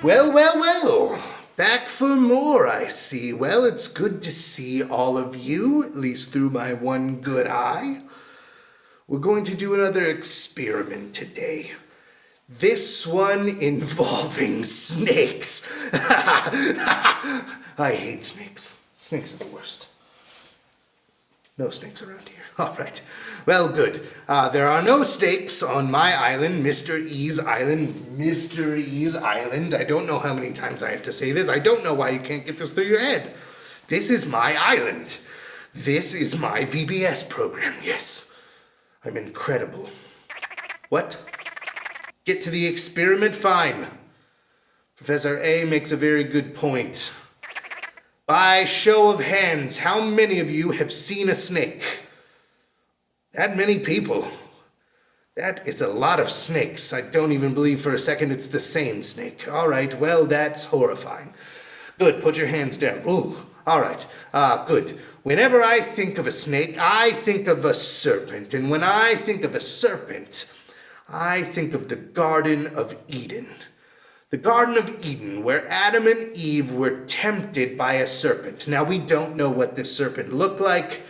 Well. Back for more, I see. Well, it's good to see all of you, at least through my one good eye. We're going to do another experiment today. This one involving snakes. I hate snakes. Snakes are the worst. No snakes around here. All right. Well, good. There are no snakes on my island, Mr. E's Island. Mr. E's Island. I don't know how many times I have to say this. I don't know why you can't get this through your head. This is my island. This is my VBS program. Yes. I'm incredible. What? Get to the experiment? Fine. Professor A makes a very good point. By show of hands, how many of you have seen a snake? That many people. That is a lot of snakes. I don't even believe for a second it's the same snake. All right, well, that's horrifying. Good, put your hands down. Ooh, all right, good. Whenever I think of a snake, I think of a serpent. And when I think of a serpent, I think of the Garden of Eden. The Garden of Eden, where Adam and Eve were tempted by a serpent. Now, we don't know what this serpent looked like,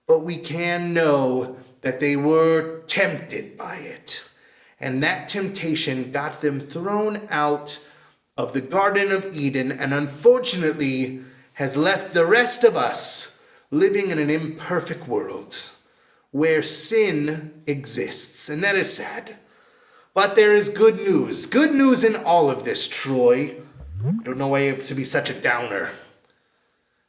but we can know that they were tempted by it. And that temptation got them thrown out of the Garden of Eden and unfortunately has left the rest of us living in an imperfect world where sin exists. And that is sad. But there is good news. Good news in all of this, Troy. I don't know why you have to be such a downer.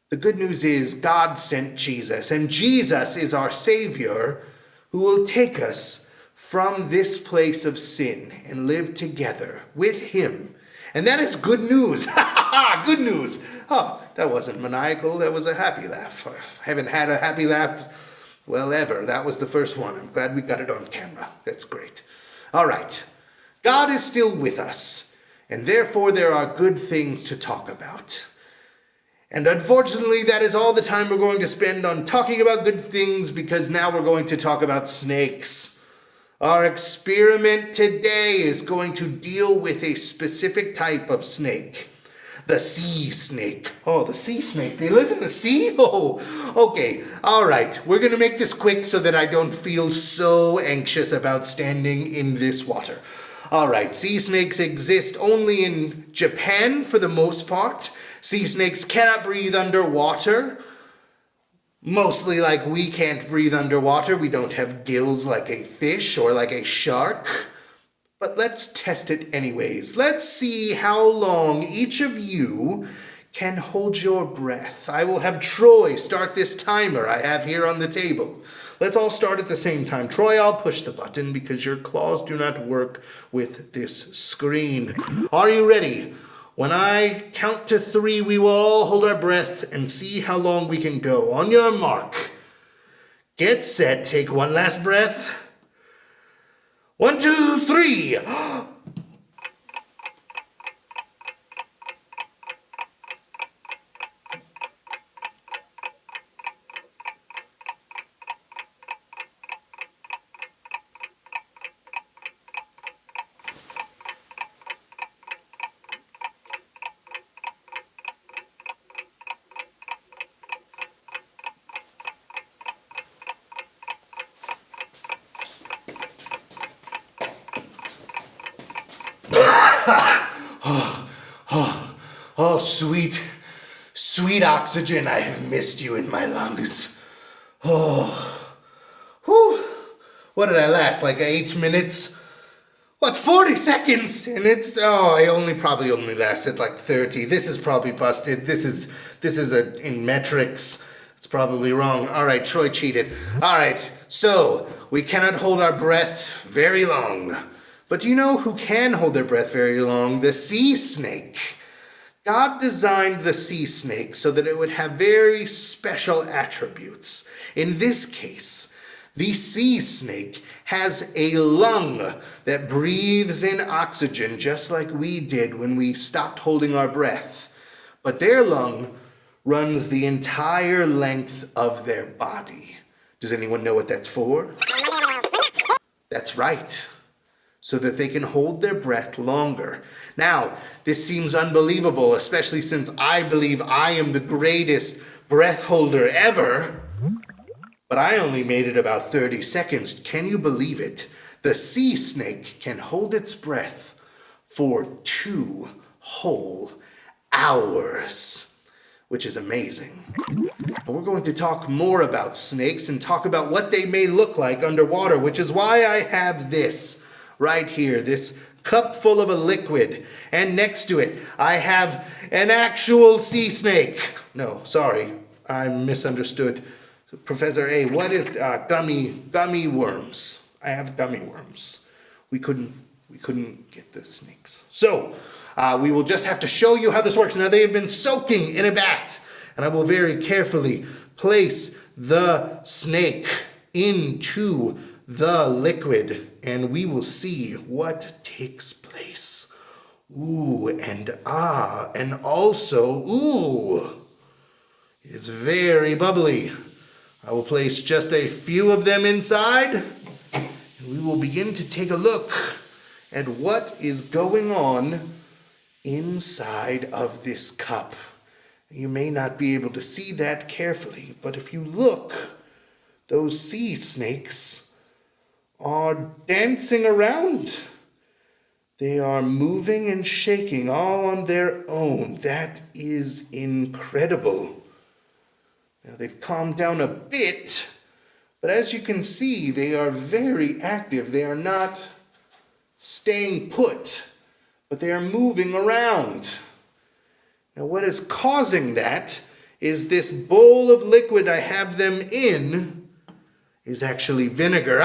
The good news is God sent Jesus, and Jesus is our Savior who will take us from this place of sin and live together with Him. And that is good news. Good news. Oh, that wasn't maniacal. That was a happy laugh. I haven't had a happy laugh, well, ever. That was the first one. I'm glad we got it on camera. That's great. All right. God is still with us, and therefore there are good things to talk about. And unfortunately, that is all the time we're going to spend on talking about good things, because now we're going to talk about snakes. Our experiment today is going to deal with a specific type of snake. The sea snake. Oh, the sea snake. They live in the sea? Oh, okay. All right. We're going to make this quick so that I don't feel so anxious about standing in this water. All right. Sea snakes exist only in Japan for the most part. Sea snakes cannot breathe underwater. Mostly like we can't breathe underwater. We don't have gills like a fish or like a shark. But let's test it anyways. Let's see how long each of you can hold your breath. I will have Troy start this timer I have here on the table. Let's all start at the same time. Troy, I'll push the button because your claws do not work with this screen. Are you ready? When I count to 3, we will all hold our breath and see how long we can go. On your mark. Get set. Take one last breath. 1, 2, 3. Oh, sweet oxygen, I have missed you in my lungs. Oh, whew. What did I last, like 8 minutes? What, 40 seconds? And I probably only lasted like 30. This is probably busted. This is in metrics. It's probably wrong. All right, Troy cheated. All right, so we cannot hold our breath very long. But do you know who can hold their breath very long? The sea snake. God designed the sea snake so that it would have very special attributes. In this case, the sea snake has a lung that breathes in oxygen just like we did when we stopped holding our breath. But their lung runs the entire length of their body. Does anyone know what that's for? That's right. so that they can hold their breath longer. Now, this seems unbelievable, especially since I believe I am the greatest breath holder ever. But I only made it about 30 seconds. Can you believe it? The sea snake can hold its breath for 2 whole hours, which is amazing. And we're going to talk more about snakes and talk about what they may look like underwater, which is why I have this right here, this cup full of a liquid. And next to it, I have an actual sea snake. No, sorry, I misunderstood. Professor A, what is gummy worms? I have gummy worms. We couldn't get the snakes. So, we will just have to show you how this works. Now, they have been soaking in a bath, and I will very carefully place the snake into the liquid, and we will see what takes place. Ooh, and ah, and also, ooh, it is very bubbly. I will place just a few of them inside, and we will begin to take a look at what is going on inside of this cup. You may not be able to see that carefully, but if you look, those sea snakes are dancing around. They are moving and shaking all on their own. That is incredible. Now they've calmed down a bit, but as you can see, they are very active. They are not staying put, but they are moving around. Now what is causing that is this bowl of liquid I have them in is actually vinegar.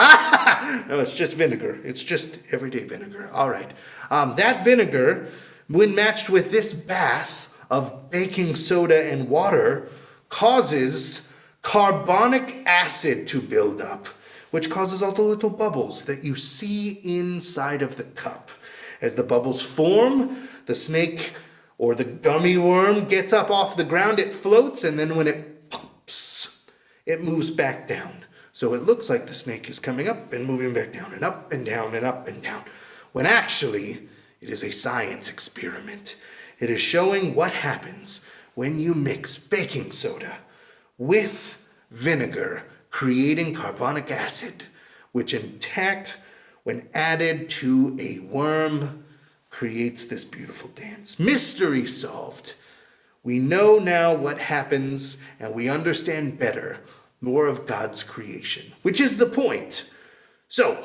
No, it's just vinegar. It's just everyday vinegar. All right. That vinegar, when matched with this bath of baking soda and water, causes carbonic acid to build up, which causes all the little bubbles that you see inside of the cup. As the bubbles form, the snake or the gummy worm gets up off the ground, it floats, and then when it pops, it moves back down. So it looks like the snake is coming up and moving back down and up and down and up and down, when actually it is a science experiment. It is showing what happens when you mix baking soda with vinegar, creating carbonic acid, which intact, when added to a worm, creates this beautiful dance. Mystery solved. We know now what happens, and we understand better more of God's creation, which is the point. So,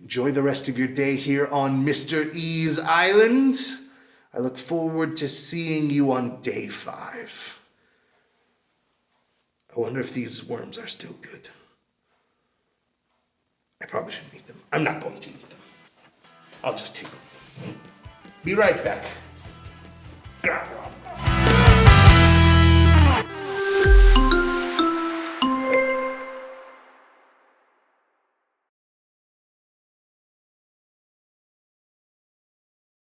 enjoy the rest of your day here on Mr. E's Island. I look forward to seeing you on day 5. I wonder if these worms are still good. I probably shouldn't eat them. I'm not going to eat them. I'll just take them. Be right back.